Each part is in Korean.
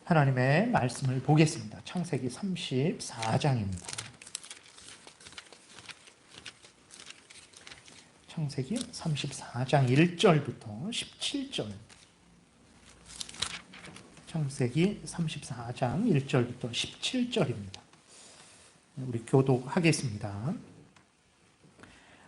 하나님의 말씀을 보겠습니다. 창세기 34장입니다. 창세기 34장 1절부터 17절. 창세기 34장 1절부터 17절입니다. 우리 교독하겠습니다.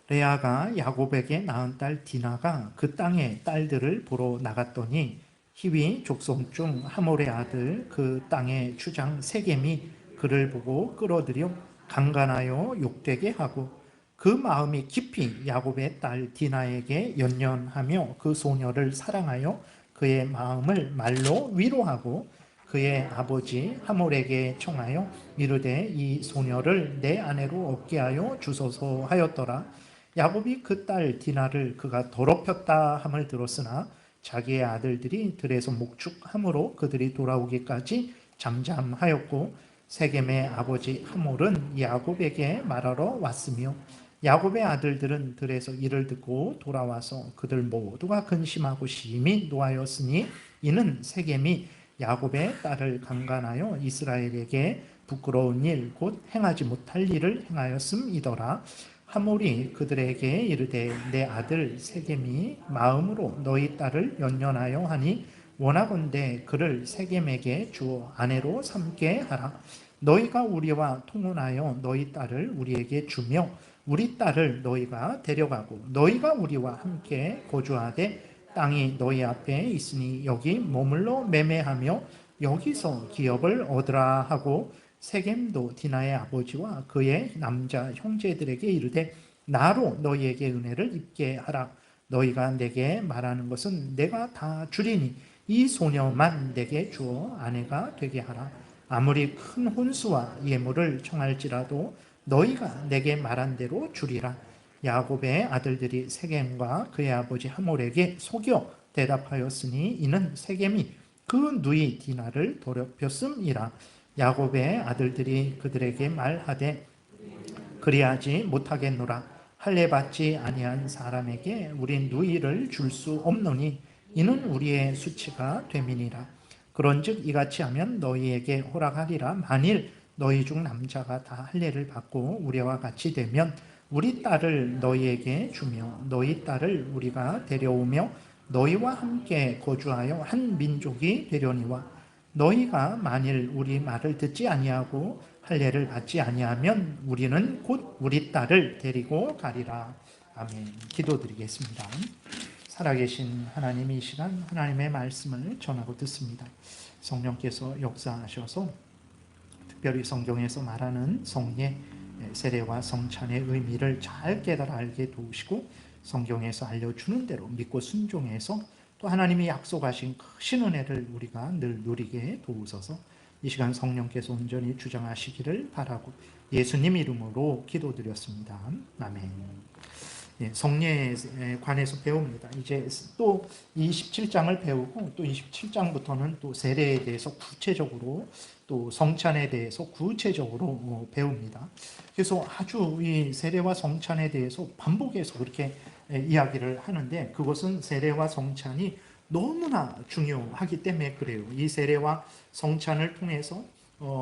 레아가 야곱에게 낳은 딸 디나가 그 땅의 딸들을 보러 나갔더니 히위 족속 중 하몰의 아들 그 땅의 주장 세겜이 그를 보고 끌어들여 강간하여 욕되게 하고 그 마음이 깊이 야곱의 딸 디나에게 연연하며 그 소녀를 사랑하여 그의 마음을 말로 위로하고 그의 아버지 하몰에게 청하여 이르되 이 소녀를 내 아내로 얻게 하여 주소서 하였더라. 야곱이 그 딸 디나를 그가 더럽혔다 함을 들었으나 자기의 아들들이 들에서 목축함으로 그들이 돌아오기까지 잠잠하였고 세겜의 아버지 하몰은 야곱에게 말하러 왔으며 야곱의 아들들은 들에서 이를 듣고 돌아와서 그들 모두가 근심하고 심히 노하였으니 이는 세겜이 야곱의 딸을 강간하여 이스라엘에게 부끄러운 일 곧 행하지 못할 일을 행하였음이더라. 하몰이 그들에게 이르되 내 아들 세겜이 마음으로 너희 딸을 연연하여 하니 원하건대 그를 세겜에게 주어 아내로 삼게 하라. 너희가 우리와 통혼하여 너희 딸을 우리에게 주며 우리 딸을 너희가 데려가고 너희가 우리와 함께 거주하되 땅이 너희 앞에 있으니 여기 머물러 매매하며 여기서 기업을 얻으라 하고 세겜도 디나의 아버지와 그의 남자 형제들에게 이르되 나로 너희에게 은혜를 입게 하라. 너희가 내게 말하는 것은 내가 다 주리니 이 소녀만 내게 주어 아내가 되게 하라. 아무리 큰 혼수와 예물을 청할지라도 너희가 내게 말한 대로 주리라. 야곱의 아들들이 세겜과 그의 아버지 하몰에게 속여 대답하였으니 이는 세겜이 그 누이 디나를 더럽혔음이라. 야곱의 아들들이 그들에게 말하되 그리하지 못하겠노라. 할례 받지 아니한 사람에게 우리 누이를 줄 수 없노니 이는 우리의 수치가 됨이니라. 그런즉 이같이 하면 너희에게 허락하리라. 만일 너희 중 남자가 다 할례를 받고 우리와 같이 되면 우리 딸을 너희에게 주며 너희 딸을 우리가 데려오며 너희와 함께 거주하여 한 민족이 되려니와 너희가 만일 우리 말을 듣지 아니하고 할례를 받지 아니하면 우리는 곧 우리 딸을 데리고 가리라. 아멘. 기도드리겠습니다. 살아계신 하나님, 이 시간 하나님의 말씀을 전하고 듣습니다. 성령께서 역사하셔서 특별히 성경에서 말하는 성례, 세례와 성찬의 의미를 잘 깨달아 알게 도우시고 성경에서 알려주는 대로 믿고 순종해서 또 하나님이 약속하신 크신 은혜를 우리가 늘 누리게 도우소서. 이 시간 성령께서 온전히 주장하시기를 바라고 예수님 이름으로 기도드렸습니다. 아멘. 성례에 관해서 배웁니다. 이제 또 27장을 배우고 또 27장부터는 또 세례에 대해서 구체적으로 또 성찬에 대해서 구체적으로 배웁니다. 그래서 아주 이 세례와 성찬에 대해서 반복해서 그렇게 이야기를 하는데 그것은 세례와 성찬이 너무나 중요하기 때문에 그래요. 이 세례와 성찬을 통해서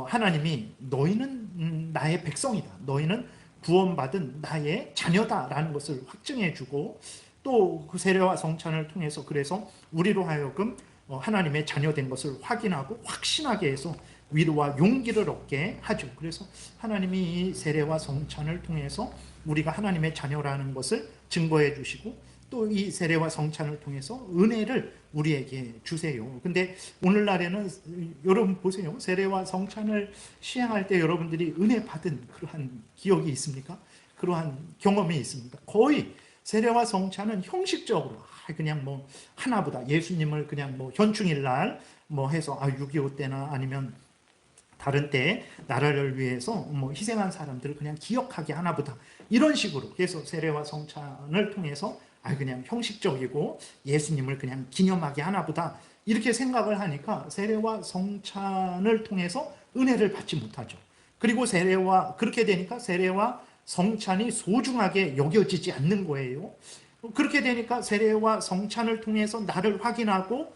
하나님이 너희는 나의 백성이다. 너희는 구원받은 나의 자녀다라는 것을 확증해주고 또 그 세례와 성찬을 통해서 그래서 우리로 하여금 하나님의 자녀된 것을 확인하고 확신하게 해서 위로와 용기를 얻게 하죠. 그래서 하나님이 이 세례와 성찬을 통해서 우리가 하나님의 자녀라는 것을 증거해 주시고 또 이 세례와 성찬을 통해서 은혜를 우리에게 주세요. 근데 오늘날에는 여러분 보세요. 세례와 성찬을 시행할 때 여러분들이 은혜 받은 그러한 기억이 있습니까? 그러한 경험이 있습니까? 거의 세례와 성찬은 형식적으로 그냥 뭐 하나보다 예수님을 그냥 뭐 현충일 날 뭐 해서 6.25 때나 아니면 다른 때 나라를 위해서 뭐 희생한 사람들을 그냥 기억하게 하나보다 이런 식으로 그래서 세례와 성찬을 통해서 그냥 형식적이고 예수님을 그냥 기념하게 하나보다 이렇게 생각을 하니까 세례와 성찬을 통해서 은혜를 받지 못하죠. 그리고 그렇게 되니까 세례와 성찬이 소중하게 여겨지지 않는 거예요. 그렇게 되니까 세례와 성찬을 통해서 나를 확인하고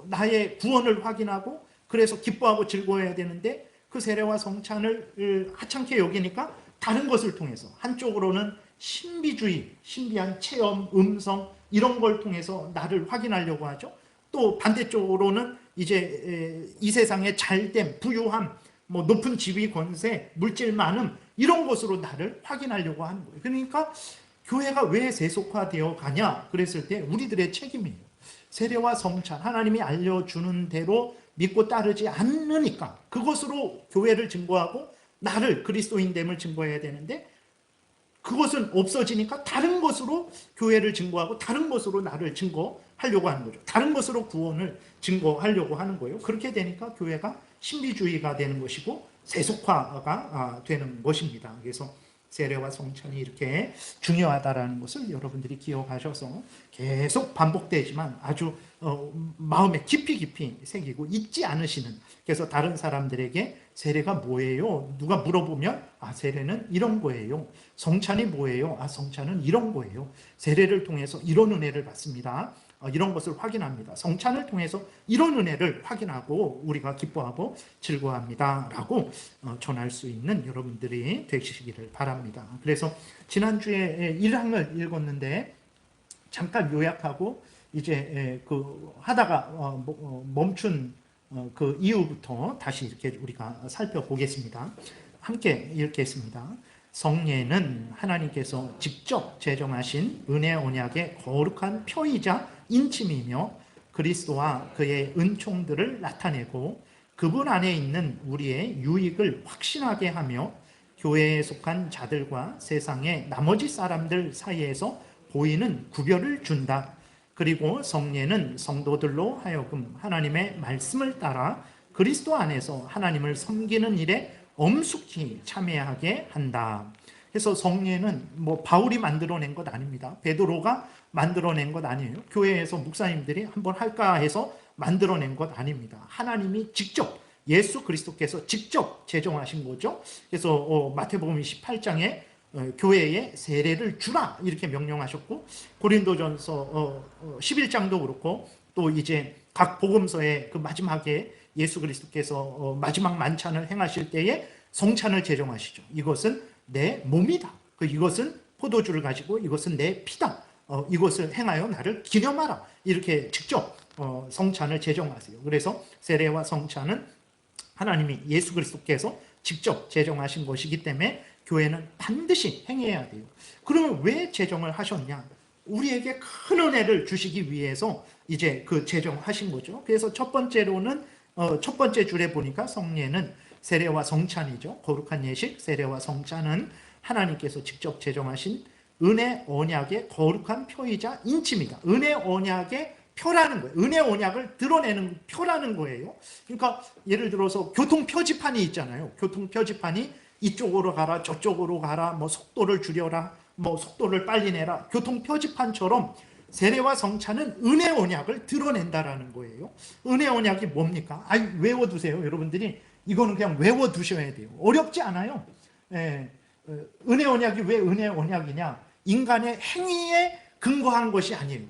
나의 구원을 확인하고 그래서 기뻐하고 즐거워해야 되는데 그 세례와 성찬을 하찮게 여기니까 다른 것을 통해서 한쪽으로는 신비주의, 신비한 체험, 음성 이런 걸 통해서 나를 확인하려고 하죠. 또 반대쪽으로는 이제 이 세상의 잘됨, 부유함, 뭐 높은 지위, 권세, 물질 많음 이런 것으로 나를 확인하려고 하는 거예요. 그러니까 교회가 왜 세속화되어 가냐 그랬을 때 우리들의 책임이에요. 세례와 성찬 하나님이 알려주는 대로 믿고 따르지 않으니까 그것으로 교회를 증거하고 나를 그리스도인됨을 증거해야 되는데 그것은 없어지니까 다른 것으로 교회를 증거하고 다른 것으로 나를 증거하려고 하는 거죠. 다른 것으로 구원을 증거하려고 하는 거예요. 그렇게 되니까 교회가 신비주의가 되는 것이고 세속화가 되는 것입니다. 그래서 세례와 성찬이 이렇게 중요하다는 것을 여러분들이 기억하셔서 계속 반복되지만 아주 마음에 깊이 새기고 잊지 않으시는, 그래서 다른 사람들에게 세례가 뭐예요? 누가 물어보면 세례는 이런 거예요. 성찬이 뭐예요? 성찬은 이런 거예요. 세례를 통해서 이런 은혜를 받습니다. 이런 것을 확인합니다. 성찬을 통해서 이런 은혜를 확인하고 우리가 기뻐하고 즐거워합니다 라고 전할 수 있는 여러분들이 되시기를 바랍니다. 그래서 지난주에 1항을 읽었는데 잠깐 요약하고 이제 하다가 멈춘 그 이후부터 다시 이렇게 우리가 살펴보겠습니다. 함께 읽겠습니다. 성례는 하나님께서 직접 제정하신 은혜 언약의 거룩한 표이자 인침이며 그리스도와 그의 은총들을 나타내고 그분 안에 있는 우리의 유익을 확신하게 하며 교회에 속한 자들과 세상의 나머지 사람들 사이에서 보이는 구별을 준다. 그리고 성례는 성도들로 하여금 하나님의 말씀을 따라 그리스도 안에서 하나님을 섬기는 일에 엄숙히 참여하게 한다. 그래서 성례는 뭐 바울이 만들어낸 것 아닙니다. 베드로가 만들어낸 것 아니에요. 교회에서 목사님들이 한번 할까 해서 만들어낸 것 아닙니다. 하나님이 직접, 예수 그리스도께서 직접 제정하신 거죠. 그래서 마태복음 18장에 교회에 세례를 주라 이렇게 명령하셨고, 고린도전서 11장도 그렇고, 또 이제 각 복음서의 그 마지막에 예수 그리스도께서 마지막 만찬을 행하실 때에 성찬을 제정하시죠. 이것은 내 몸이다. 이것은 포도주를 가지고 이것은 내 피다. 이것을 행하여 나를 기념하라. 이렇게 직접 성찬을 제정하세요. 그래서 세례와 성찬은 하나님이 예수 그리스도께서 직접 제정하신 것이기 때문에 교회는 반드시 행해야 돼요. 그러면 왜 제정을 하셨냐? 우리에게 큰 은혜를 주시기 위해서 이제 그 제정하신 거죠. 그래서 첫 번째로는 첫 번째 줄에 보니까 성례는 세례와 성찬이죠. 거룩한 예식, 세례와 성찬은 하나님께서 직접 제정하신 은혜 언약의 거룩한 표이자 인침이다. 은혜 언약의 표라는 거예요. 은혜 언약을 드러내는 표라는 거예요. 그러니까 예를 들어서 교통 표지판이 있잖아요. 교통 표지판이 이쪽으로 가라, 저쪽으로 가라, 뭐 속도를 줄여라, 뭐 속도를 빨리 내라. 교통 표지판처럼 세례와 성찬은 은혜 언약을 드러낸다라는 거예요. 은혜 언약이 뭡니까? 외워두세요. 여러분들이 이거는 그냥 외워두셔야 돼요. 어렵지 않아요. 은혜 언약이 왜 은혜 언약이냐? 인간의 행위에 근거한 것이 아니에요.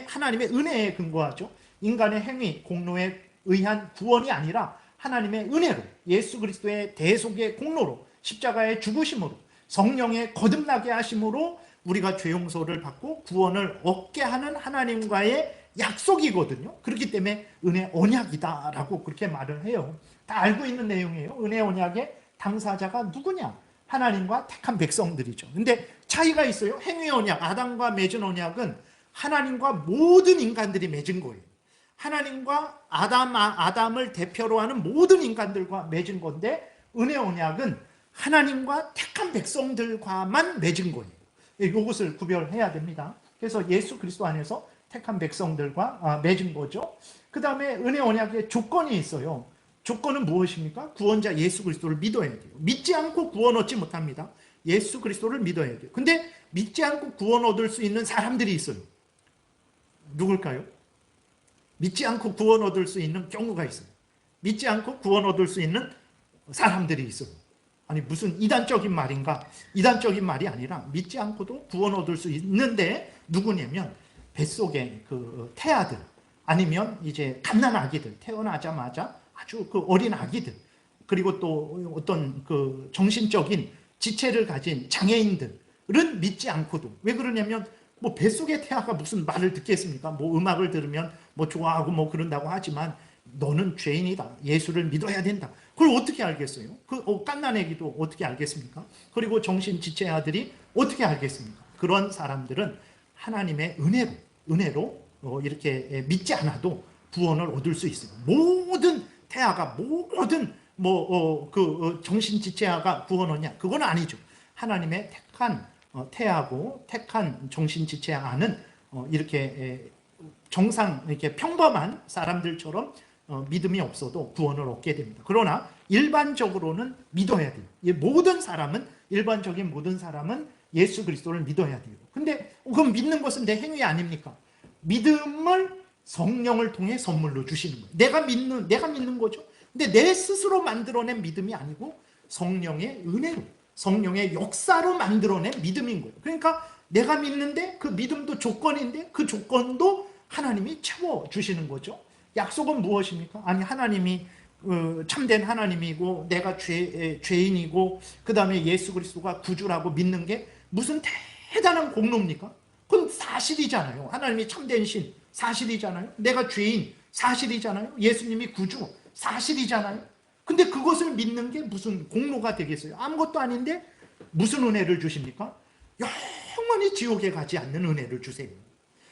하나님의 은혜에 근거하죠. 인간의 행위, 공로에 의한 구원이 아니라 하나님의 은혜로, 예수 그리스도의 대속의 공로로, 십자가의 죽으심으로, 성령의 거듭나게 하심으로 우리가 죄 용서를 받고 구원을 얻게 하는 하나님과의 약속이거든요. 그렇기 때문에 은혜 언약이다라고 그렇게 말을 해요. 다 알고 있는 내용이에요. 은혜 언약의 당사자가 누구냐? 하나님과 택한 백성들이죠. 근데 차이가 있어요. 행위 언약, 아담과 맺은 언약은 하나님과 모든 인간들이 맺은 거예요. 하나님과 아담을 대표로 하는 모든 인간들과 맺은 건데, 은혜 언약은 하나님과 택한 백성들과만 맺은 거예요. 이것을 구별해야 됩니다. 그래서 예수 그리스도 안에서 택한 백성들과 맺은 거죠. 그 다음에 은혜 언약에 조건이 있어요. 조건은 무엇입니까? 구원자 예수 그리스도를 믿어야 돼요. 믿지 않고 구원 얻지 못합니다. 예수 그리스도를 믿어야 돼요. 근데 믿지 않고 구원 얻을 수 있는 사람들이 있어요. 누굴까요? 믿지 않고 구원 얻을 수 있는 경우가 있어요. 믿지 않고 구원 얻을 수 있는 사람들이 있어요. 아니 무슨 이단적인 말인가? 이단적인 말이 아니라 믿지 않고도 구원 얻을 수 있는데 누구냐면 뱃속에 그 태아들, 아니면 이제 갓난아기들, 태어나자마자 아주 그 어린 아기들, 그리고 또 어떤 그 정신적인 지체를 가진 장애인들은 믿지 않고도, 왜 그러냐면 뭐 뱃속의 태아가 무슨 말을 듣겠습니까? 뭐 음악을 들으면 뭐 좋아하고 뭐 그런다고 하지만 너는 죄인이다, 예수를 믿어야 된다, 그걸 어떻게 알겠어요? 그 갓난아기도 어떻게 알겠습니까? 그리고 정신지체아들이 어떻게 알겠습니까? 그런 사람들은 하나님의 은혜로 이렇게 믿지 않아도 구원을 얻을 수 있어요. 모든 태아가, 모든 정신지체아가 구원 얻냐? 그건 아니죠. 하나님의 택한 태아고 택한 정신지체아는 이렇게 정상, 이렇게 평범한 사람들처럼 믿음이 없어도 구원을 얻게 됩니다. 그러나 일반적으로는 믿어야 돼요. 일반적인 모든 사람은 예수 그리스도를 믿어야 돼요. 근데 그럼 믿는 것은 내 행위 아닙니까? 믿음을 성령을 통해 선물로 주시는 거예요. 내가 믿는 거죠. 근데 내 스스로 만들어낸 믿음이 아니고 성령의 은혜로, 성령의 역사로 만들어낸 믿음인 거예요. 그러니까 내가 믿는데 그 믿음도 조건인데 그 조건도 하나님이 채워주시는 거죠. 약속은 무엇입니까? 아니, 하나님이 참된 하나님이고 내가 죄인이고 그 다음에 예수 그리스도가 구주라고 믿는 게 무슨 대단한 공로입니까? 그건 사실이잖아요. 하나님이 참된 신 사실이잖아요. 내가 죄인 사실이잖아요. 예수님이 구주 사실이잖아요. 근데 그것을 믿는 게 무슨 공로가 되겠어요? 아무것도 아닌데 무슨 은혜를 주십니까? 영원히 지옥에 가지 않는 은혜를 주세요.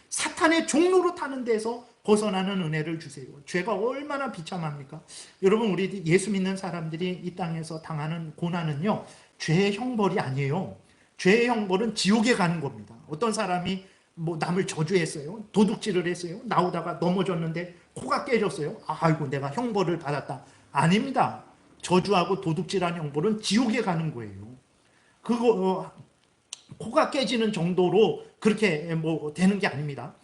사탄의 종로로 타는 데서 벗어나는 은혜를 주세요. 죄가 얼마나 비참합니까? 여러분, 우리 예수 믿는 사람들이 이 땅에서 당하는 고난은요, 죄의 형벌이 아니에요. 죄의 형벌은 지옥에 가는 겁니다. 어떤 사람이 뭐 남을 저주했어요, 도둑질을 했어요, 나오다가 넘어졌는데 코가 깨졌어요. 아이고, 내가 형벌을 받았다. 아닙니다. 저주하고 도둑질한 형벌은 지옥에 가는 거예요. 코가 깨지는 정도로 그렇게 뭐 되는 게 아닙니다.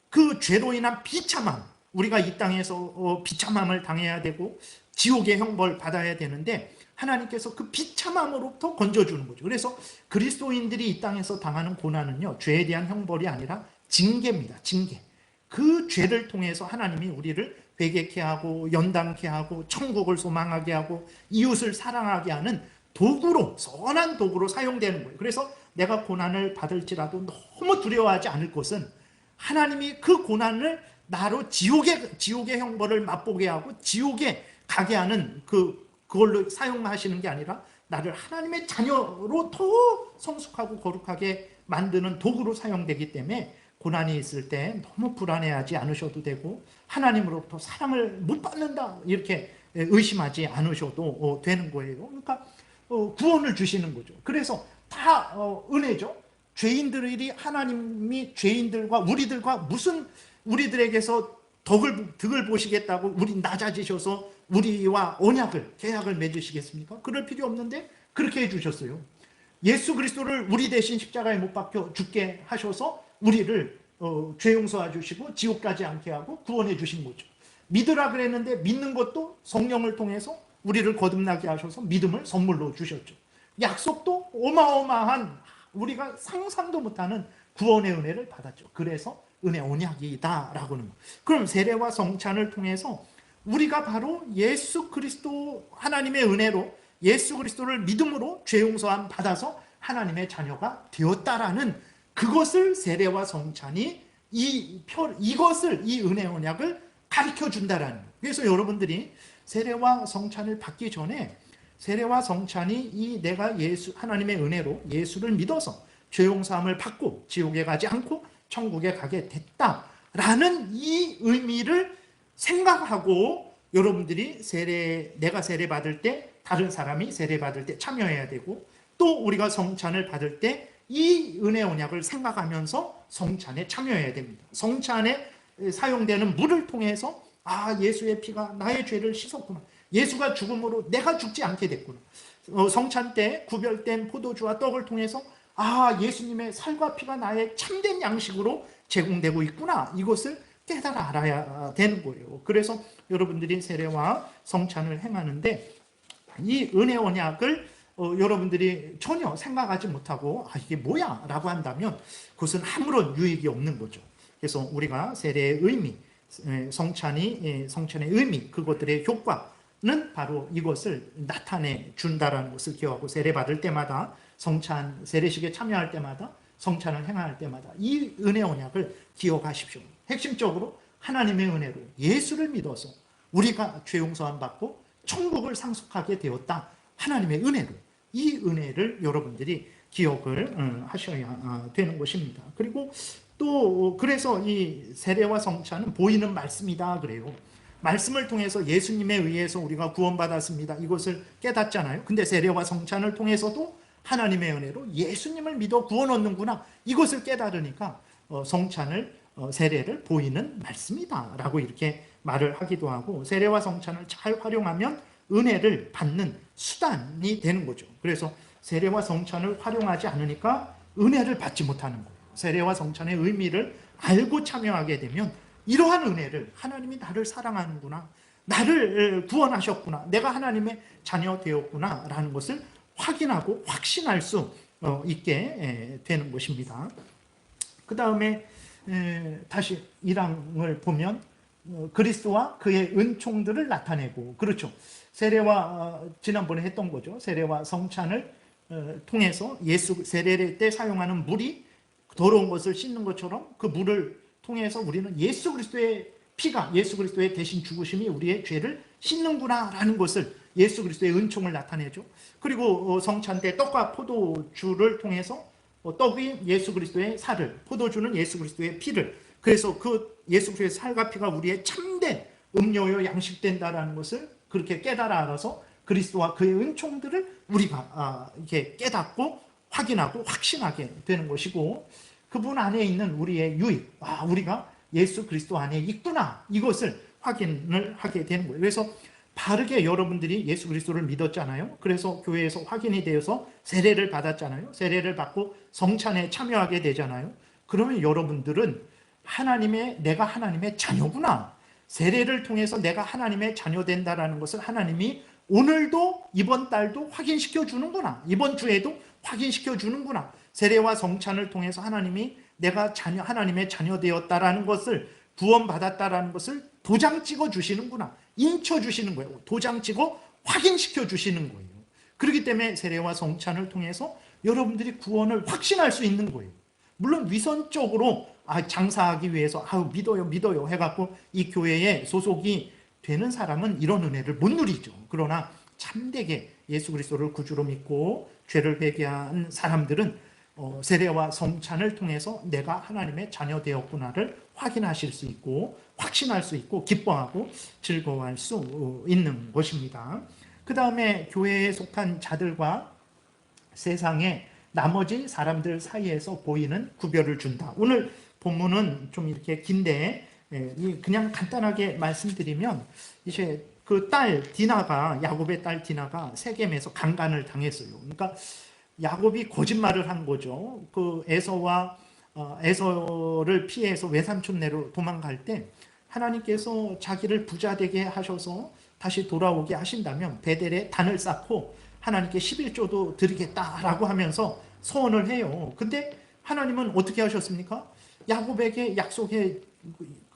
그 죄로 인한 비참함, 우리가 이 땅에서 비참함을 당해야 되고 지옥의 형벌 받아야 되는데 하나님께서 그 비참함으로부터 건져주는 거죠. 그래서 그리스도인들이 이 땅에서 당하는 고난은요, 죄에 대한 형벌이 아니라 징계입니다. 징계. 그 죄를 통해서 하나님이 우리를 회개케 하고 연단케 하고 천국을 소망하게 하고 이웃을 사랑하게 하는 도구로, 선한 도구로 사용되는 거예요. 그래서 내가 고난을 받을지라도 너무 두려워하지 않을 것은 하나님이 그 고난을 나로 지옥의 형벌을 맛보게 하고 지옥에 가게 하는 그걸로 사용하시는 게 아니라 나를 하나님의 자녀로 더 성숙하고 거룩하게 만드는 도구로 사용되기 때문에 고난이 있을 때 너무 불안해하지 않으셔도 되고 하나님으로부터 사랑을 못 받는다 이렇게 의심하지 않으셔도 되는 거예요. 그러니까 구원을 주시는 거죠. 그래서 다 은혜죠. 죄인들이 하나님이 죄인들과 우리들과 무슨 우리들에게서 덕을 보시겠다고 우리 낮아지셔서 우리와 계약을 맺으시겠습니까? 그럴 필요 없는데 그렇게 해주셨어요. 예수 그리스도를 우리 대신 십자가에 못 박혀 죽게 하셔서 우리를 죄 용서해 주시고 지옥 가지 않게 하고 구원해 주신 거죠. 믿으라 그랬는데 믿는 것도 성령을 통해서 우리를 거듭나게 하셔서 믿음을 선물로 주셨죠. 약속도 어마어마한, 우리가 상상도 못하는 구원의 은혜를 받았죠. 그래서 은혜 언약이다 라고 하는 거예요. 그럼 세례와 성찬을 통해서 우리가 바로 예수 그리스도, 하나님의 은혜로 예수 그리스도를 믿음으로 죄 용서함 받아서 하나님의 자녀가 되었다라는, 그것을 세례와 성찬이 이 은혜 언약을 가르쳐 준다라는 거예요. 그래서 여러분들이 세례와 성찬을 받기 전에 세례와 성찬이 내가 하나님의 은혜로 예수를 믿어서 죄 용서함을 받고 지옥에 가지 않고 천국에 가게 됐다라는 이 의미를 생각하고 여러분들이 내가 세례 받을 때 다른 사람이 세례 받을 때 참여해야 되고, 또 우리가 성찬을 받을 때 이 은혜 언약을 생각하면서 성찬에 참여해야 됩니다. 성찬에 사용되는 물을 통해서 예수의 피가 나의 죄를 씻었구나, 예수가 죽음으로 내가 죽지 않게 됐구나, 성찬 때 구별된 포도주와 떡을 통해서 예수님의 살과 피가 나의 참된 양식으로 제공되고 있구나, 이것을 깨달아 알아야 되는 거예요. 그래서 여러분들이 세례와 성찬을 행하는데 이 은혜 언약을 여러분들이 전혀 생각하지 못하고 이게 뭐야 라고 한다면 그것은 아무런 유익이 없는 거죠. 그래서 우리가 세례의 의미, 성찬의 의미, 그것들의 효과는 바로 이것을 나타내 준다라는 것을 기억하고, 세례 받을 때마다, 성찬 세례식에 참여할 때마다, 성찬을 행할 때마다 이 은혜 언약을 기억하십시오. 핵심적으로 하나님의 은혜로 예수를 믿어서 우리가 죄 용서함 받고 천국을 상속하게 되었다. 하나님의 은혜로, 이 은혜를 여러분들이 기억을 하셔야 되는 것입니다. 그리고 또 그래서 이 세례와 성찬은 보이는 말씀이다 그래요. 말씀을 통해서 예수님에 의해서 우리가 구원받았습니다, 이것을 깨닫잖아요. 근데 세례와 성찬을 통해서도 하나님의 은혜로 예수님을 믿어 구원 얻는구나, 이것을 깨달으니까 성찬을, 세례를 보이는 말씀이다 라고 이렇게 말을 하기도 하고, 세례와 성찬을 잘 활용하면 은혜를 받는 수단이 되는 거죠. 그래서 세례와 성찬을 활용하지 않으니까 은혜를 받지 못하는 거예요. 세례와 성찬의 의미를 알고 참여하게 되면 이러한 은혜를, 하나님이 나를 사랑하는구나, 나를 구원하셨구나, 내가 하나님의 자녀 되었구나 라는 것을 확인하고 확신할 수 있게 되는 것입니다. 그 다음에 다시 1항을 보면 그리스도와 그의 은총들을 나타내고, 그렇죠. 세례와 지난번에 했던 거죠. 세례와 성찬을 통해서 세례 때 사용하는 물이 더러운 것을 씻는 것처럼 그 물을 통해서 우리는 예수 그리스도의 피가, 예수 그리스도의 대신 죽으심이 우리의 죄를 씻는구나 라는 것을, 예수 그리스도의 은총을 나타내죠. 그리고 성찬 때 떡과 포도주를 통해서 떡이 예수 그리스도의 살을, 포도주는 예수 그리스도의 피를, 그래서 그 예수 그리스도의 살과 피가 우리의 참된 음료요 양식된다라는 것을 그렇게 깨달아 알아서 그리스도와 그의 은총들을 우리가 이렇게 깨닫고 확인하고 확신하게 되는 것이고, 그분 안에 있는 우리의 유익, 우리가 예수 그리스도 안에 있구나, 이것을 확인을 하게 되는 거예요. 그래서 바르게 여러분들이 예수 그리스도를 믿었잖아요. 그래서 교회에서 확인이 되어서 세례를 받았잖아요. 세례를 받고 성찬에 참여하게 되잖아요. 그러면 여러분들은 내가 하나님의 자녀구나, 세례를 통해서 내가 하나님의 자녀 된다라는 것을 하나님이 오늘도, 이번 달도 확인시켜 주는구나, 이번 주에도 확인시켜 주는구나, 세례와 성찬을 통해서 하나님이 내가 하나님의 자녀 되었다라는 것을, 구원받았다라는 것을 도장 찍어 주시는구나, 인쳐 주시는 거예요. 도장 찍어 확인시켜 주시는 거예요. 그렇기 때문에 세례와 성찬을 통해서 여러분들이 구원을 확신할 수 있는 거예요. 물론 위선적으로 장사하기 위해서 믿어요 해갖고 이 교회에 소속이 되는 사람은 이런 은혜를 못 누리죠. 그러나 참되게 예수 그리스도를 구주로 믿고 죄를 회개한 사람들은 세례와 성찬을 통해서 내가 하나님의 자녀 되었구나를 확인하실 수 있고, 확신할 수 있고, 기뻐하고 즐거워할 수 있는 것입니다. 그 다음에 교회에 속한 자들과 세상의 나머지 사람들 사이에서 보이는 구별을 준다. 오늘 본문은 좀 이렇게 긴데 그냥 간단하게 말씀드리면, 이제 그 딸 디나가, 야곱의 딸 디나가 세겜에서 강간을 당했어요. 그러니까 야곱이 거짓말을 한 거죠. 그 에서를 피해서 외삼촌네로 도망갈 때 하나님께서 자기를 부자 되게 하셔서 다시 돌아오게 하신다면 베델에 단을 쌓고 하나님께 11조도 드리겠다라고 하면서 서원을 해요. 근데 하나님은 어떻게 하셨습니까? 야곱에게 약속해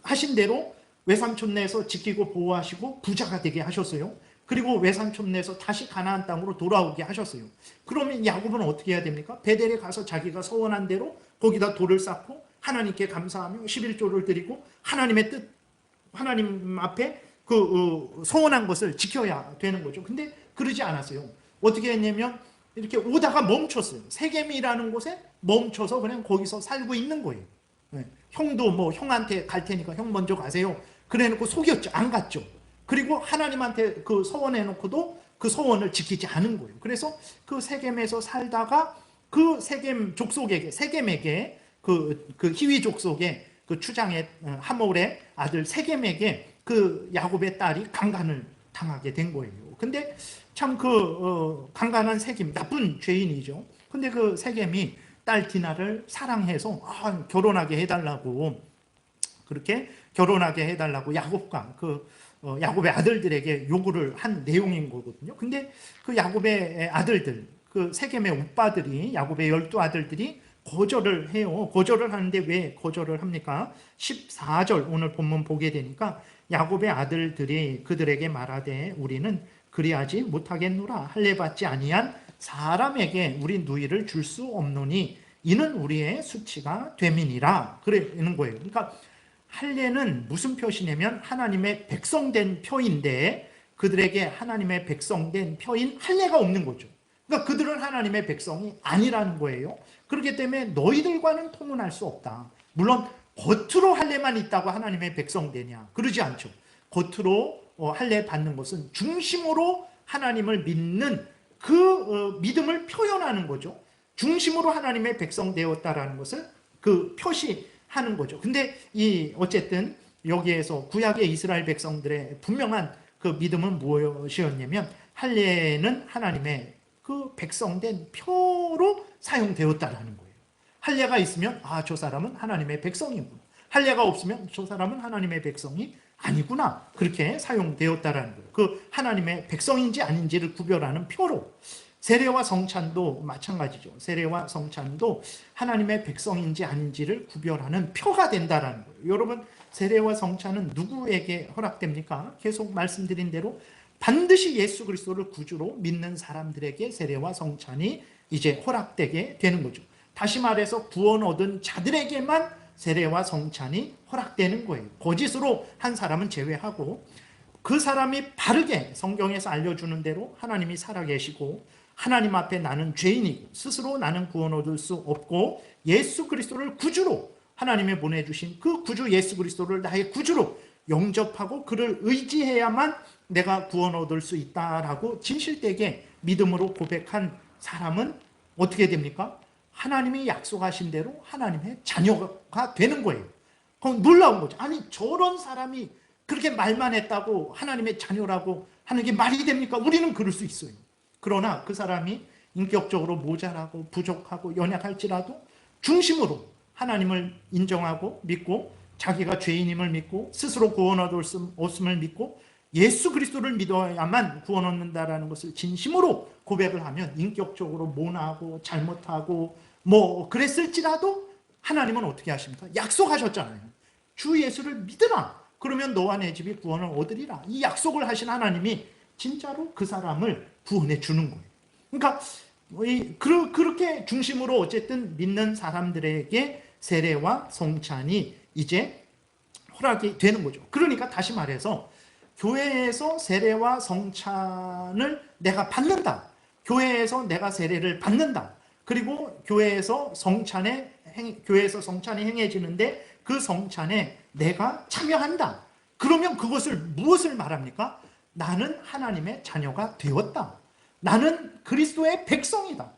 하신 대로 외삼촌네에서 지키고 보호하시고 부자가 되게 하셨어요. 그리고 외삼촌네에서 다시 가나안 땅으로 돌아오게 하셨어요. 그러면 야곱은 어떻게 해야 됩니까? 베델에 가서 자기가 서원한 대로 거기다 돌을 쌓고 하나님께 감사하며 11조를 드리고 하나님의 뜻, 하나님 앞에 그 서원한 것을 지켜야 되는 거죠. 근데 그러지 않았어요. 어떻게 했냐면 이렇게 오다가 멈췄어요. 세겜이라는 곳에 멈춰서 그냥 거기서 살고 있는 거예요. 형도 형한테 갈 테니까 형 먼저 가세요. 그래놓고 속였죠. 안 갔죠. 그리고 하나님한테 그 서원해놓고도 그 서원을 지키지 않은 거예요. 그래서 그 세겜에서 살다가 그 세겜 족속에게, 세겜에게 그 히위 족속의 그 추장의 하몰의 아들 세겜에게 그 야곱의 딸이 강간을 당하게 된 거예요. 근데 참 강간한 세겜, 나쁜 죄인이죠. 근데 그 세겜이 딸 디나를 사랑해서 결혼하게 해달라고, 그렇게 결혼하게 해달라고 야곱과 야곱의 아들들에게 요구를 한 내용인 거거든요. 근데 그 야곱의 아들들, 그 세겜의 오빠들이, 야곱의 12 아들들이 거절을 해요. 거절을 하는데 왜 거절을 합니까? 14절 오늘 본문 보게 되니까 야곱의 아들들이 그들에게 말하되 우리는 그리하지 못하겠노라. 할례 받지 아니한 사람에게 우리 누이를 줄 수 없노니 이는 우리의 수치가 됨이니라. 그러는 거예요. 그러니까 할례는 무슨 표시냐면 하나님의 백성된 표인데 그들에게 하나님의 백성된 표인 할례가 없는 거죠. 그러니까 그들은 하나님의 백성이 아니라는 거예요. 그렇기 때문에 너희들과는 통혼할 수 없다. 물론 겉으로 할례만 있다고 하나님의 백성 되냐? 그러지 않죠. 겉으로 할례 받는 것은 중심으로 하나님을 믿는 그 믿음을 표현하는 거죠. 중심으로 하나님의 백성 되었다라는 것을 그 표시하는 거죠. 근데 어쨌든 여기에서 구약의 이스라엘 백성들의 분명한 그 믿음은 무엇이었냐면 할례는 하나님의 그 백성된 표로 사용되었다라는 거예요. 할례가 있으면 저 사람은 하나님의 백성이구나. 할례가 없으면 저 사람은 하나님의 백성이 아니구나. 그렇게 사용되었다라는 거예요. 그 하나님의 백성인지 아닌지를 구별하는 표로. 세례와 성찬도 마찬가지죠. 세례와 성찬도 하나님의 백성인지 아닌지를 구별하는 표가 된다라는 거예요. 여러분, 세례와 성찬은 누구에게 허락됩니까? 계속 말씀드린 대로 반드시 예수 그리스도를 구주로 믿는 사람들에게 세례와 성찬이 이제 허락되게 되는 거죠. 다시 말해서 구원 얻은 자들에게만 세례와 성찬이 허락되는 거예요. 거짓으로 한 사람은 제외하고 그 사람이 바르게 성경에서 알려주는 대로 하나님이 살아계시고 하나님 앞에 나는 죄인이고 스스로 나는 구원 얻을 수 없고 예수 그리스도를 구주로 하나님이 보내주신 그 구주 예수 그리스도를 나의 구주로 영접하고 그를 의지해야만 내가 구원 얻을 수 있다라고 진실되게 믿음으로 고백한 사람은 어떻게 됩니까? 하나님이 약속하신 대로 하나님의 자녀가 되는 거예요. 그럼 놀라운 거죠. 아니 저런 사람이 그렇게 말만 했다고 하나님의 자녀라고 하는 게 말이 됩니까? 우리는 그럴 수 있어요. 그러나 그 사람이 인격적으로 모자라고 부족하고 연약할지라도 중심으로 하나님을 인정하고 믿고 자기가 죄인임을 믿고 스스로 구원 얻을 수 없음을 믿고 예수 그리스도를 믿어야만 구원 얻는다라는 것을 진심으로 고백을 하면 인격적으로 모나고 잘못하고 그랬을지라도 하나님은 어떻게 하십니까? 약속하셨잖아요. 주 예수를 믿으라. 그러면 너와 내 집이 구원을 얻으리라. 이 약속을 하신 하나님이 진짜로 그 사람을 구원해 주는 거예요. 그러니까 그렇게 중심으로 어쨌든 믿는 사람들에게 세례와 성찬이 이제 허락이 되는 거죠. 그러니까 다시 말해서 교회에서 세례와 성찬을 내가 받는다. 교회에서 내가 세례를 받는다. 그리고 교회에서 성찬이 행해지는데 그 성찬에 내가 참여한다. 그러면 그것을 무엇을 말합니까? 나는 하나님의 자녀가 되었다. 나는 그리스도의 백성이다.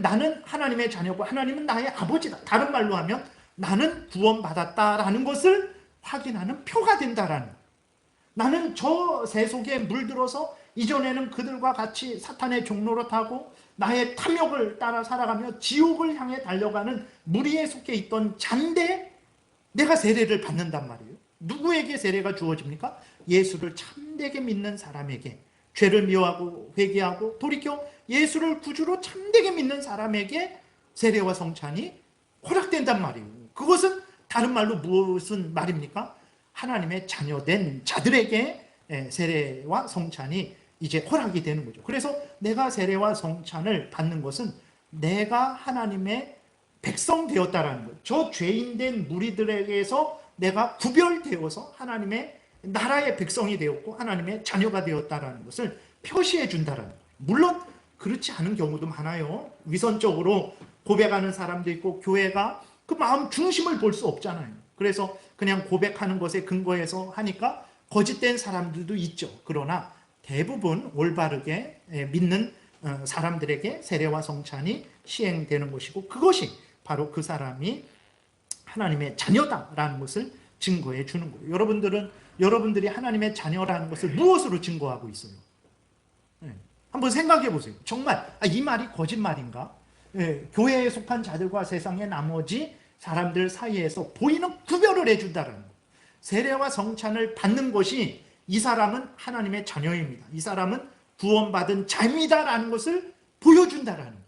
나는 하나님의 자녀고 하나님은 나의 아버지다. 다른 말로 하면 나는 구원받았다라는 것을 확인하는 표가 된다라는 거예요. 나는 저 세속에 물들어서 이전에는 그들과 같이 사탄의 종로로 타고 나의 탐욕을 따라 살아가며 지옥을 향해 달려가는 무리에 속해 있던 잔데 내가 세례를 받는단 말이에요. 누구에게 세례가 주어집니까? 예수를 참되게 믿는 사람에게, 죄를 미워하고 회개하고 돌이켜 예수를 구주로 참되게 믿는 사람에게 세례와 성찬이 허락된단 말이에요. 그것은 다른 말로 무슨 말입니까? 하나님의 자녀된 자들에게 세례와 성찬이 이제 허락이 되는 거죠. 그래서 내가 세례와 성찬을 받는 것은 내가 하나님의 백성 되었다라는 거예요. 저 죄인된 무리들에게서 내가 구별되어서 하나님의 나라의 백성이 되었고 하나님의 자녀가 되었다라는 것을 표시해 준다라는 거예요. 물론 그렇지 않은 경우도 많아요. 위선적으로 고백하는 사람도 있고 교회가 그 마음 중심을 볼 수 없잖아요. 그래서 그냥 고백하는 것에 근거해서 하니까 거짓된 사람들도 있죠. 그러나 대부분 올바르게 믿는 사람들에게 세례와 성찬이 시행되는 것이고 그것이 바로 그 사람이 하나님의 자녀다라는 것을 증거해 주는 거예요. 여러분들이 하나님의 자녀라는 것을 무엇으로 증거하고 있어요? 한번 생각해 보세요. 정말 이 말이 거짓말인가? 교회에 속한 자들과 세상의 나머지 사람들 사이에서 보이는 구별을 해준다는 거예요. 세례와 성찬을 받는 것이 이 사람은 하나님의 자녀입니다. 이 사람은 구원받은 자입니다라는 것을 보여준다라는 거예요.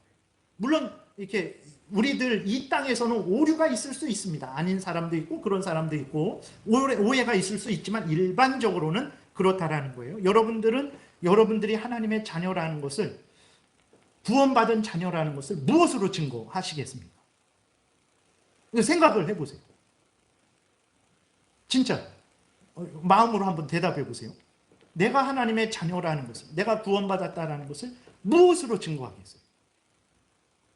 물론 이렇게 우리들 이 땅에서는 오류가 있을 수 있습니다. 아닌 사람도 있고 그런 사람도 있고 오해가 있을 수 있지만 일반적으로는 그렇다라는 거예요. 여러분들이 하나님의 자녀라는 것을, 구원받은 자녀라는 것을 무엇으로 증거하시겠습니까? 생각을 해보세요. 진짜 마음으로 한번 대답해 보세요. 내가 하나님의 자녀라는 것을, 내가 구원받았다라는 것을 무엇으로 증거하겠어요?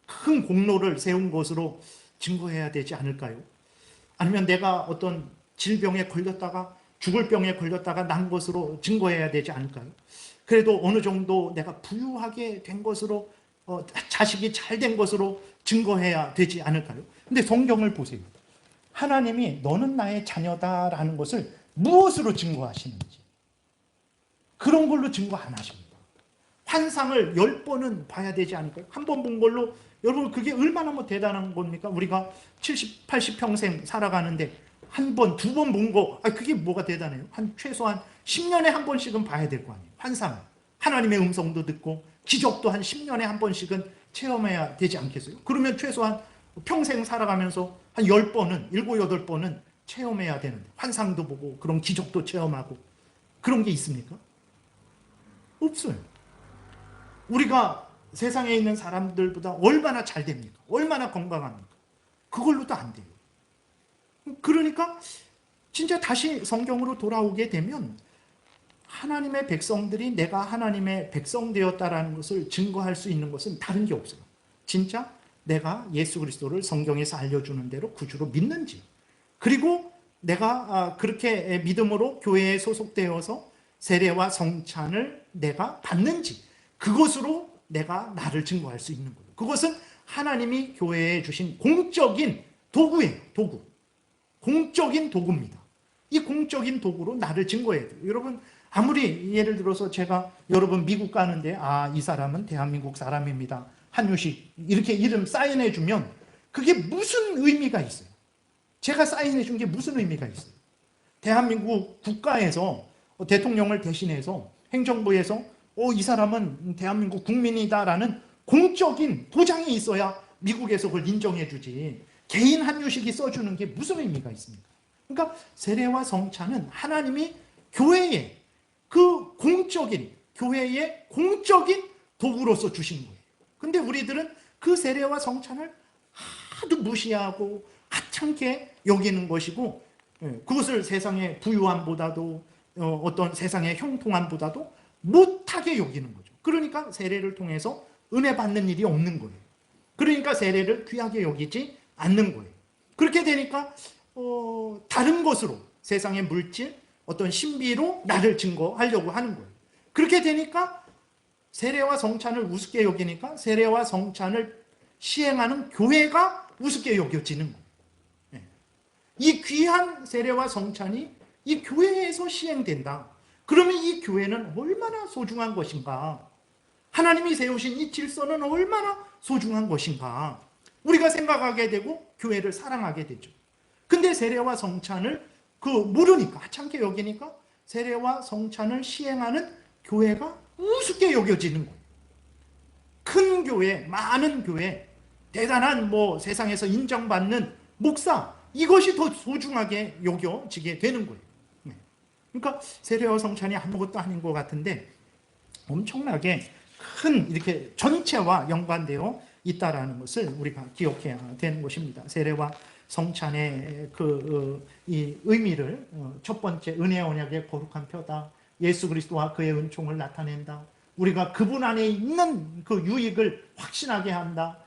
큰 공로를 세운 것으로 증거해야 되지 않을까요? 아니면 내가 어떤 질병에 걸렸다가, 죽을 병에 걸렸다가 난 것으로 증거해야 되지 않을까요? 그래도 어느 정도 내가 부유하게 된 것으로, 자식이 잘 된 것으로 증거해야 되지 않을까요? 근데 성경을 보세요. 하나님이 너는 나의 자녀다라는 것을 무엇으로 증거하시는지, 그런 걸로 증거 안 하십니다. 환상을 10번은 봐야 되지 않을까요? 한 번 본 걸로, 여러분 그게 얼마나 대단한 겁니까? 우리가 70, 80평생 살아가는데 한 번, 두 번 본 거, 그게 뭐가 대단해요? 최소한 10년에 한 번씩은 봐야 될 거 아니에요? 환상을. 하나님의 음성도 듣고 기적도 한 10년에 한 번씩은 체험해야 되지 않겠어요? 그러면 최소한 평생 살아가면서 한 10번은, 7, 8번은 체험해야 되는데, 환상도 보고 그런 기적도 체험하고 그런 게 있습니까? 없어요. 우리가 세상에 있는 사람들보다 얼마나 잘 됩니까? 얼마나 건강합니까? 그걸로도 안 돼요. 그러니까 진짜 다시 성경으로 돌아오게 되면 하나님의 백성들이 내가 하나님의 백성 되었다라는 것을 증거할 수 있는 것은 다른 게 없어요. 진짜 내가 예수 그리스도를 성경에서 알려주는 대로 구주로 믿는지, 그리고 내가 그렇게 믿음으로 교회에 소속되어서 세례와 성찬을 내가 받는지, 그것으로 내가 나를 증거할 수 있는 거예요. 그것은 하나님이 교회에 주신 공적인 도구예요. 도구. 공적인 도구입니다. 이 공적인 도구로 나를 증거해야 돼요. 여러분, 아무리 예를 들어서 제가 여러분 미국 가는데 이 사람은 대한민국 사람입니다, 한유식 이렇게 이름 사인해 주면 그게 무슨 의미가 있어요? 제가 사인해 준 게 무슨 의미가 있어요? 대한민국 국가에서 대통령을 대신해서 행정부에서 이 사람은 대한민국 국민이다라는 공적인 도장이 있어야 미국에서 그걸 인정해 주지, 개인 한유식이 써주는 게 무슨 의미가 있습니까? 그러니까 세례와 성찬은 하나님이 교회에 그 공적인, 교회의 공적인 도구로서 주신 거예요. 근데 우리들은 그 세례와 성찬을 하도 무시하고 하찮게 여기는 것이고, 그것을 세상의 부유함보다도 어떤 세상의 형통함보다도 못하게 여기는 거죠. 그러니까 세례를 통해서 은혜 받는 일이 없는 거예요. 그러니까 세례를 귀하게 여기지 않는 거예요. 그렇게 되니까 다른 것으로, 세상의 물질, 어떤 신비로 나를 증거하려고 하는 거예요. 그렇게 되니까 세례와 성찬을 우습게 여기니까 세례와 성찬을 시행하는 교회가 우습게 여겨지는 거예요. 이 귀한 세례와 성찬이 이 교회에서 시행된다. 그러면 이 교회는 얼마나 소중한 것인가? 하나님이 세우신 이 질서는 얼마나 소중한 것인가? 우리가 생각하게 되고 교회를 사랑하게 되죠. 근데 세례와 성찬을 모르니까, 하찮게 여기니까 세례와 성찬을 시행하는 교회가 우습게 여겨지는 거예요. 큰 교회, 많은 교회, 대단한 세상에서 인정받는 목사, 이것이 더 소중하게 여겨지게 되는 거예요. 그러니까 세례와 성찬이 아무것도 아닌 것 같은데 엄청나게 큰 이렇게 전체와 연관되어 있다라는 것을 우리가 기억해야 되는 것입니다. 세례와 성찬의 이 의미를, 첫 번째, 은혜 언약의 거룩한 표다. 예수 그리스도와 그의 은총을 나타낸다. 우리가 그분 안에 있는 그 유익을 확신하게 한다.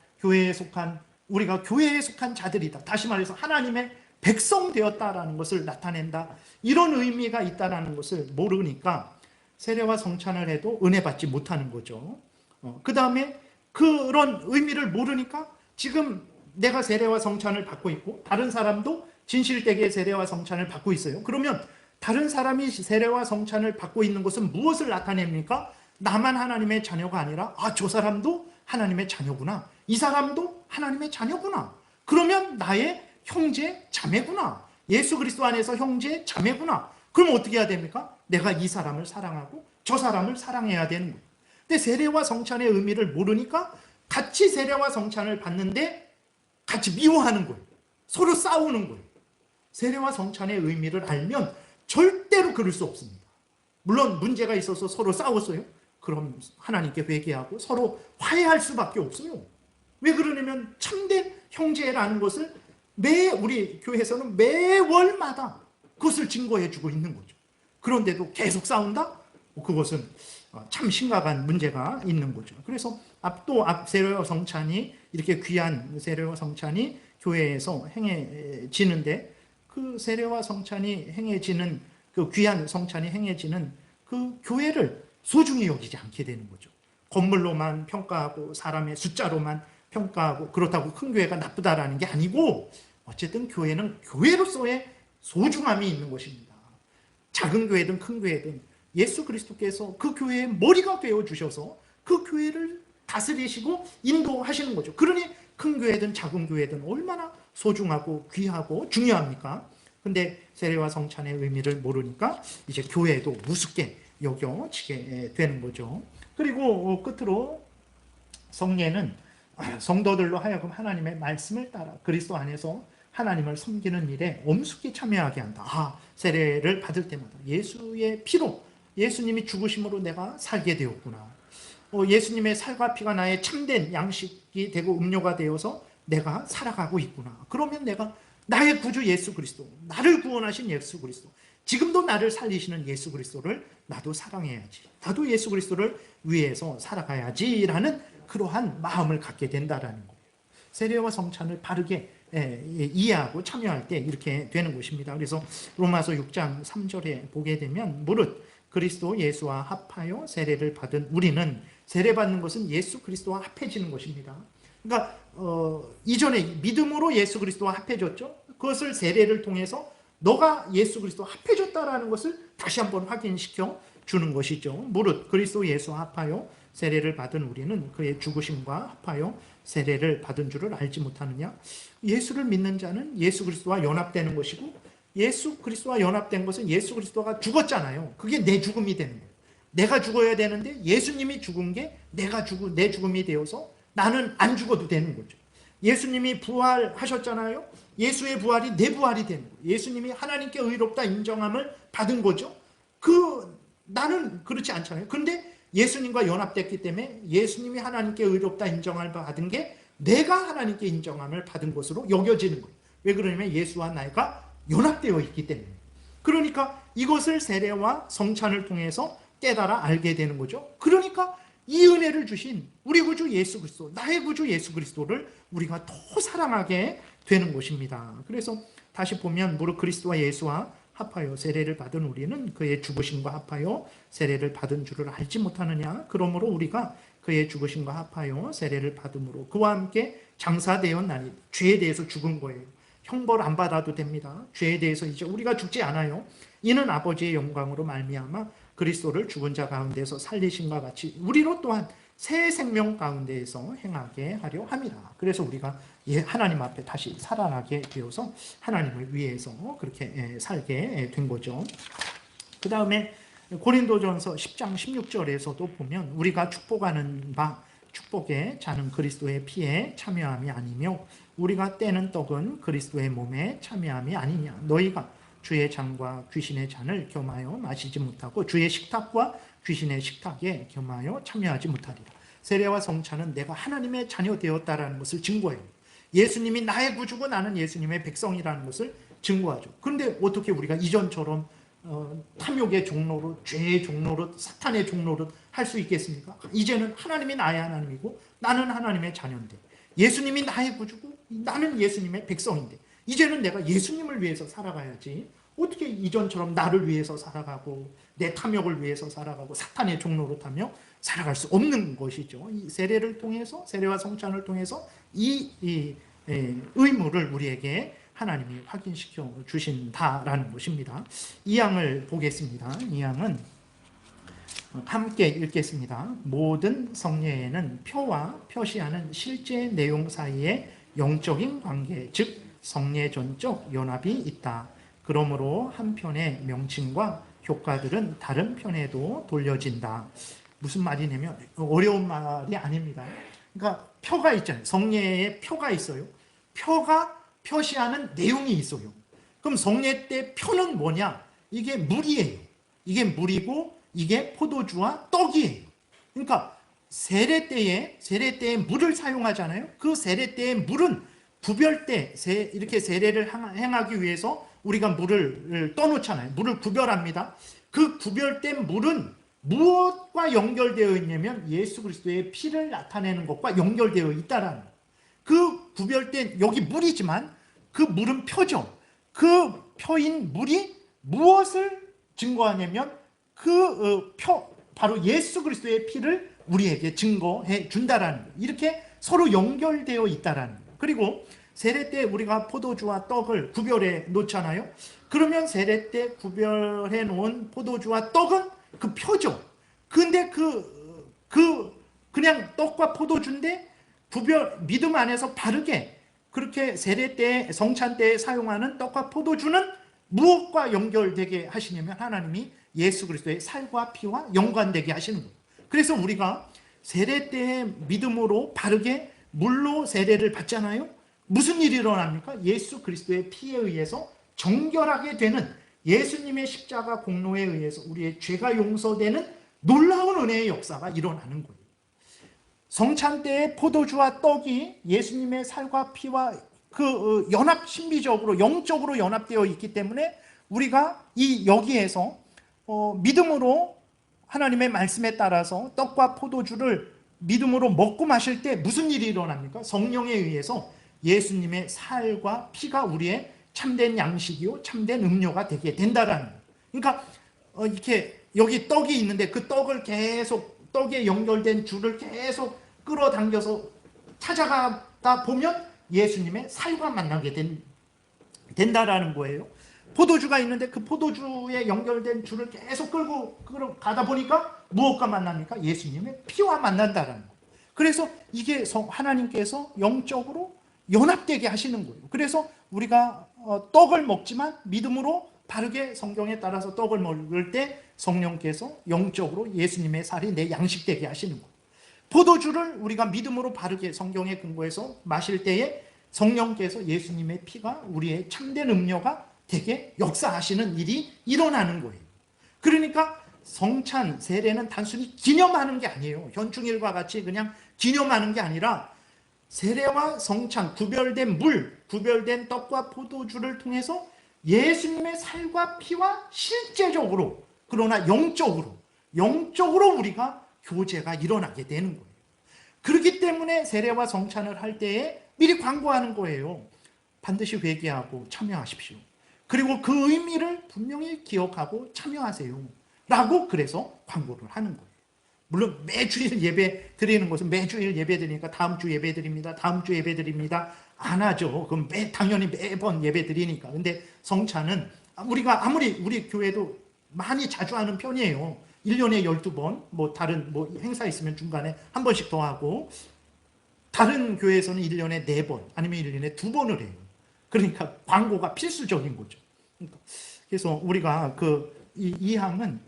우리가 교회에 속한 자들이다. 다시 말해서 하나님의 백성 되었다라는 것을 나타낸다. 이런 의미가 있다라는 것을 모르니까 세례와 성찬을 해도 은혜 받지 못하는 거죠. 그 다음에 그런 의미를 모르니까 지금 내가 세례와 성찬을 받고 있고 다른 사람도 진실되게 세례와 성찬을 받고 있어요. 그러면 다른 사람이 세례와 성찬을 받고 있는 것은 무엇을 나타냅니까? 나만 하나님의 자녀가 아니라 저 사람도 하나님의 자녀구나. 이 사람도 하나님의 자녀구나. 그러면 나의 형제 자매구나. 예수 그리스도 안에서 형제 자매구나. 그럼 어떻게 해야 됩니까? 내가 이 사람을 사랑하고 저 사람을 사랑해야 되는 거예요. 근데 세례와 성찬의 의미를 모르니까 같이 세례와 성찬을 받는데 같이 미워하는 거예요. 서로 싸우는 거예요. 세례와 성찬의 의미를 알면 절대로 그럴 수 없습니다. 물론 문제가 있어서 서로 싸웠어요. 그럼 하나님께 회개하고 서로 화해할 수밖에 없어요. 왜 그러냐면 참된 형제라는 것을 우리 교회에서는 매월마다 그것을 증거해 주고 있는 거죠. 그런데도 계속 싸운다? 그것은 참 심각한 문제가 있는 거죠. 그래서 세례와 성찬이 이렇게 귀한 세례와 성찬이 교회에서 행해지는데 그 세례와 성찬이 행해지는 그 귀한 성찬이 행해지는 그 교회를 소중히 여기지 않게 되는 거죠. 건물로만 평가하고 사람의 숫자로만 평가하고 그렇다고 큰 교회가 나쁘다라는 게 아니고 어쨌든 교회는 교회로서의 소중함이 있는 것입니다. 작은 교회든 큰 교회든 예수 그리스도께서 그 교회의 머리가 되어주셔서 그 교회를 다스리시고 인도하시는 거죠. 그러니 큰 교회든 작은 교회든 얼마나 소중하고 귀하고 중요합니까? 근데 세례와 성찬의 의미를 모르니까 이제 교회도 우습게 여겨지게 되는 거죠. 그리고 끝으로 성례는 성도들로 하여금 하나님의 말씀을 따라 그리스도 안에서 하나님을 섬기는 일에 엄숙히 참여하게 한다. 세례를 받을 때마다 예수의 피로, 예수님이 죽으심으로 내가 살게 되었구나. 예수님의 살과 피가 나의 참된 양식이 되고 음료가 되어서 내가 살아가고 있구나. 그러면 내가 나의 구주 예수 그리스도, 나를 구원하신 예수 그리스도, 지금도 나를 살리시는 예수 그리스도를 나도 사랑해야지. 나도 예수 그리스도를 위해서 살아가야지라는 그러한 마음을 갖게 된다라는 거예요. 세례와 성찬을 바르게 이해하고 참여할 때 이렇게 되는 것입니다. 그래서 로마서 6장 3절에 보게 되면 무릇 그리스도 예수와 합하여 세례를 받은 우리는 세례받는 것은 예수 그리스도와 합해지는 것입니다. 그러니까 이전에 믿음으로 예수 그리스도와 합해졌죠. 그것을 세례를 통해서 너가 예수 그리스도와 합해졌다라는 것을 다시 한번 확인시켜 주는 것이죠. 무릇 그리스도 예수와 합하여 세례를 받은 우리는 그의 죽으심과 합하여 세례를 받은 줄을 알지 못하느냐? 예수를 믿는 자는 예수 그리스도와 연합되는 것이고 예수 그리스도와 연합된 것은 예수 그리스도가 죽었잖아요. 그게 내 죽음이 되는 거예요. 내가 죽어야 되는데 예수님이 죽은 게 내 죽음이 되어서 나는 안 죽어도 되는 거죠. 예수님이 부활하셨잖아요. 예수의 부활이 내 부활이 되는 거예요. 예수님이 하나님께 의롭다 인정함을 받은 거죠. 나는 그렇지 않잖아요. 그런데 예수님과 연합됐기 때문에 예수님이 하나님께 의롭다 인정함을 받은 게 내가 하나님께 인정함을 받은 것으로 여겨지는 거예요. 왜 그러냐면 예수와 나가 연합되어 있기 때문에. 그러니까 이것을 세례와 성찬을 통해서 깨달아 알게 되는 거죠. 그러니까 이 은혜를 주신 우리 구주 예수 그리스도, 나의 구주 예수 그리스도를 우리가 더 사랑하게 되는 것입니다. 그래서 다시 보면 무릇 그리스도와 예수와 합하여 세례를 받은 우리는 그의 죽으심과 합하여 세례를 받은 줄을 알지 못하느냐? 그러므로 우리가 그의 죽으심과 합하여 세례를 받음으로 그와 함께 장사되었나니, 죄에 대해서 죽은 거예요. 형벌 안 받아도 됩니다. 죄에 대해서 이제 우리가 죽지 않아요. 이는 아버지의 영광으로 말미암아 그리스도를 죽은 자 가운데서 살리신과 같이 우리로 또한 새 생명 가운데에서 행하게 하려 함이라. 그래서 우리가 하나님 앞에 다시 살아나게 되어서 하나님을 위해서 그렇게 살게 된 거죠. 그 다음에 고린도전서 10장 16절에서도 보면 우리가 축복하는 바 축복의 잔은 그리스도의 피에 참여함이 아니며 우리가 떼는 떡은 그리스도의 몸에 참여함이 아니냐. 너희가 주의 잔과 귀신의 잔을 겸하여 마시지 못하고 주의 식탁과 귀신의 식탁에 겸하여 참여하지 못하리라. 세례와 성찬은 내가 하나님의 자녀 되었다라는 것을 증거해요. 예수님이 나의 구주고 나는 예수님의 백성이라는 것을 증거하죠. 그런데 어떻게 우리가 이전처럼 탐욕의 종로로, 죄의 종로로, 사탄의 종로로 할 수 있겠습니까? 이제는 하나님이 나의 하나님이고 나는 하나님의 자녀인데, 예수님이 나의 구주고 나는 예수님의 백성인데 이제는 내가 예수님을 위해서 살아가야지. 어떻게 이전처럼 나를 위해서 살아가고 내 탐욕을 위해서 살아가고 사탄의 종로로 타며 살아갈 수 없는 것이죠. 이 세례를 통해서, 세례와 성찬을 통해서 이 의무를 우리에게 하나님이 확인시켜 주신다라는 것입니다. 이 양을 보겠습니다. 이 양은 함께 읽겠습니다. 모든 성례에는 표와 표시하는 실제 내용 사이에 영적인 관계, 즉 성례전적 연합이 있다. 그러므로 한 편의 명칭과 효과들은 다른 편에도 돌려진다. 무슨 말이냐면 어려운 말이 아닙니다. 그러니까 표가 있잖아요. 성례에 표가 있어요. 표가 표시하는 내용이 있어요. 그럼 성례 때 표는 뭐냐? 이게 물이에요. 이게 물이고 이게 포도주와 떡이에요. 그러니까 세례 때에 물을 사용하잖아요. 그 세례 때의 물은 구별 때 이렇게 세례를 행하기 위해서 우리가 물을 떠놓잖아요. 물을 구별합니다. 그 구별된 물은 무엇과 연결되어 있냐면 예수 그리스도의 피를 나타내는 것과 연결되어 있다라는 거예요. 그 구별된 여기 물이지만 그 물은 표죠. 그 표인 물이 무엇을 증거하냐면 그 표, 바로 예수 그리스도의 피를 우리에게 증거해 준다라는 거예요. 이렇게 서로 연결되어 있다라는 거예요. 그리고 세례 때 우리가 포도주와 떡을 구별해 놓잖아요. 그러면 세례 때 구별해 놓은 포도주와 떡은 그 표죠. 근데 그냥 떡과 포도주인데 믿음 안에서 바르게 그렇게 세례 때, 성찬 때 사용하는 떡과 포도주는 무엇과 연결되게 하시냐면 하나님이 예수 그리스도의 살과 피와 연관되게 하시는 거예요. 그래서 우리가 세례 때 믿음으로 바르게 물로 세례를 받잖아요. 무슨 일이 일어납니까? 예수 그리스도의 피에 의해서 정결하게 되는 예수님의 십자가 공로에 의해서 우리의 죄가 용서되는 놀라운 은혜의 역사가 일어나는 거예요. 성찬 때의 포도주와 떡이 예수님의 살과 피와 그 신비적으로 영적으로 연합되어 있기 때문에 우리가 여기에서 믿음으로 하나님의 말씀에 따라서 떡과 포도주를 믿음으로 먹고 마실 때 무슨 일이 일어납니까? 성령에 의해서 예수님의 살과 피가 우리의 참된 양식이요 참된 음료가 되게 된다라는 거예요. 그러니까 이렇게 여기 떡이 있는데 그 떡을 계속 떡에 연결된 줄을 계속 끌어당겨서 찾아가다 보면 예수님의 살과 만나게 된다라는 거예요. 포도주가 있는데 그 포도주에 연결된 줄을 계속 끌고 가다 보니까 무엇과 만납니까? 예수님의 피와 만난다라는 거예요. 그래서 이게 하나님께서 영적으로 연합되게 하시는 거예요. 그래서 우리가 떡을 먹지만 믿음으로 바르게 성경에 따라서 떡을 먹을 때 성령께서 영적으로 예수님의 살이 내 양식되게 하시는 거예요. 포도주를 우리가 믿음으로 바르게 성경에 근거해서 마실 때에 성령께서 예수님의 피가 우리의 참된 음료가 되게 역사하시는 일이 일어나는 거예요. 그러니까 성찬, 세례는 단순히 기념하는 게 아니에요. 현충일과 같이 그냥 기념하는 게 아니라 세례와 성찬, 구별된 물, 구별된 떡과 포도주를 통해서 예수님의 살과 피와 실제적으로 그러나 영적으로 우리가 교제가 일어나게 되는 거예요. 그렇기 때문에 세례와 성찬을 할 때에 미리 광고하는 거예요. 반드시 회개하고 참여하십시오. 그리고 그 의미를 분명히 기억하고 참여하세요. 라고 그래서 광고를 하는 거예요. 물론 매주일 예배 드리는 것은 매주일 예배 드리니까 다음 주 예배 드립니다. 다음 주 예배 드립니다. 안 하죠. 그럼 당연히 매번 예배 드리니까. 근데 성찬은 우리가 아무리 우리 교회도 많이 자주 하는 편이에요. 1년에 12번, 다른 행사 있으면 중간에 한 번씩 더 하고, 다른 교회에서는 1년에 4번, 아니면 1년에 2번을 해요. 그러니까 광고가 필수적인 거죠. 그래서 우리가 이 항은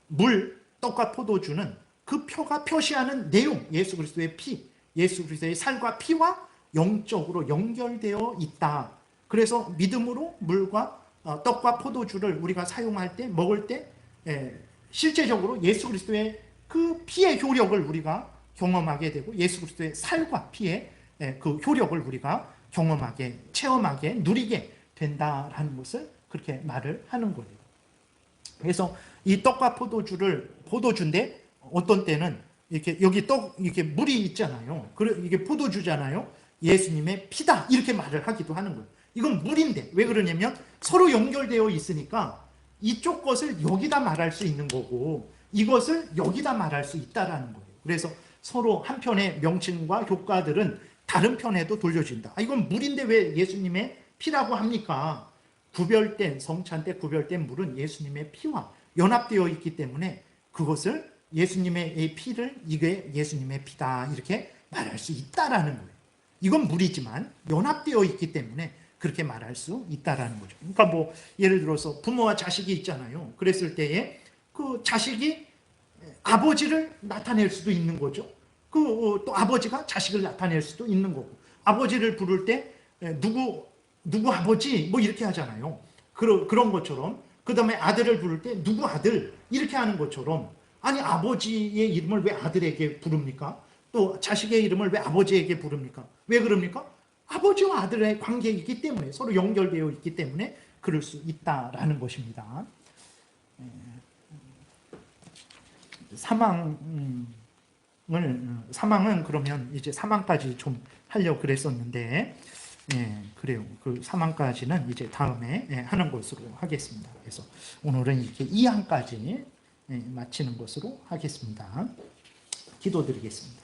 물, 떡과 포도주는 그 표가 표시하는 내용, 예수 그리스도의 피, 예수 그리스도의 살과 피와 영적으로 연결되어 있다. 그래서 믿음으로 물과 떡과 포도주를 우리가 사용할 때, 먹을 때 실제적으로 예수 그리스도의 그 피의 효력을 우리가 경험하게 되고 예수 그리스도의 살과 피의 그 효력을 우리가 경험하게, 체험하게, 누리게 된다라는 것을 그렇게 말을 하는 거예요. 그래서 이 떡과 포도주인데 어떤 때는 이렇게 여기 이렇게 물이 있잖아요. 이게 포도주잖아요. 예수님의 피다 이렇게 말을 하기도 하는 거예요. 이건 물인데 왜 그러냐면 서로 연결되어 있으니까 이쪽 것을 여기다 말할 수 있는 거고 이것을 여기다 말할 수 있다라는 거예요. 그래서 서로 한편의 명칭과 효과들은 다른 편에도 돌려준다. 이건 물인데 왜 예수님의 피라고 합니까? 구별된 성찬 때 구별된 물은 예수님의 피와 연합되어 있기 때문에 그것을 예수님의 피를 이게 예수님의 피다 이렇게 말할 수 있다라는 거예요. 이건 물이지만 연합되어 있기 때문에 그렇게 말할 수 있다라는 거죠. 그러니까 예를 들어서 부모와 자식이 있잖아요. 그랬을 때에 그 자식이 아버지를 나타낼 수도 있는 거죠. 또 아버지가 자식을 나타낼 수도 있는 거고 아버지를 부를 때 누구 아버지 뭐 이렇게 하잖아요. 그런 것처럼, 그 다음에 아들을 부를 때 누구 아들 이렇게 하는 것처럼, 아니 아버지의 이름을 왜 아들에게 부릅니까? 또 자식의 이름을 왜 아버지에게 부릅니까? 왜 그럽니까? 아버지와 아들의 관계이기 때문에, 서로 연결되어 있기 때문에 그럴 수 있다라는 것입니다. 사망은 그러면 이제 사망까지 좀 하려고 그랬었는데, 그래요. 그 사망까지는 이제 다음에 하는 것으로 하겠습니다. 그래서 오늘은 이렇게 2항까지 마치는 것으로 하겠습니다. 기도드리겠습니다.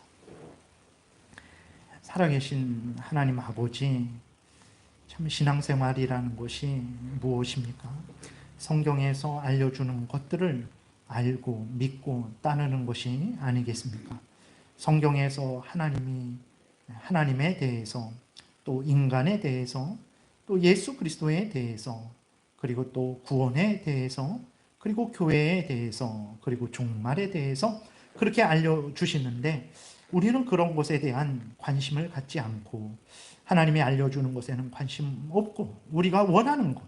살아계신 하나님 아버지, 참 신앙생활이라는 것이 무엇입니까? 성경에서 알려주는 것들을 알고 믿고 따르는 것이 아니겠습니까? 성경에서 하나님에 대해서, 또 인간에 대해서, 또 예수 그리스도에 대해서, 그리고 또 구원에 대해서, 그리고 교회에 대해서, 그리고 종말에 대해서 그렇게 알려주시는데, 우리는 그런 것에 대한 관심을 갖지 않고, 하나님이 알려주는 것에는 관심 없고, 우리가 원하는 것,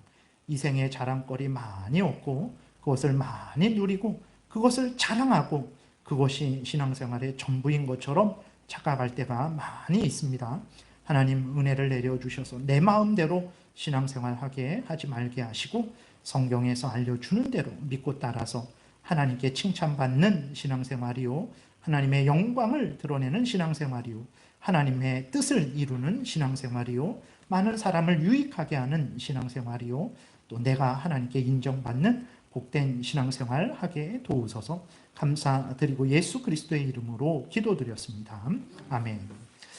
이 생에 자랑거리 많이 얻고 그것을 많이 누리고 그것을 자랑하고 그것이 신앙생활의 전부인 것처럼 착각할 때가 많이 있습니다. 하나님 은혜를 내려주셔서 내 마음대로 신앙생활하게 하지 말게 하시고, 성경에서 알려주는 대로 믿고 따라서 하나님께 칭찬받는 신앙생활이요, 하나님의 영광을 드러내는 신앙생활이요, 하나님의 뜻을 이루는 신앙생활이요, 많은 사람을 유익하게 하는 신앙생활이요, 또 내가 하나님께 인정받는 복된 신앙생활 하게 도우소서. 감사드리고 예수 그리스도의 이름으로 기도드렸습니다. 아멘.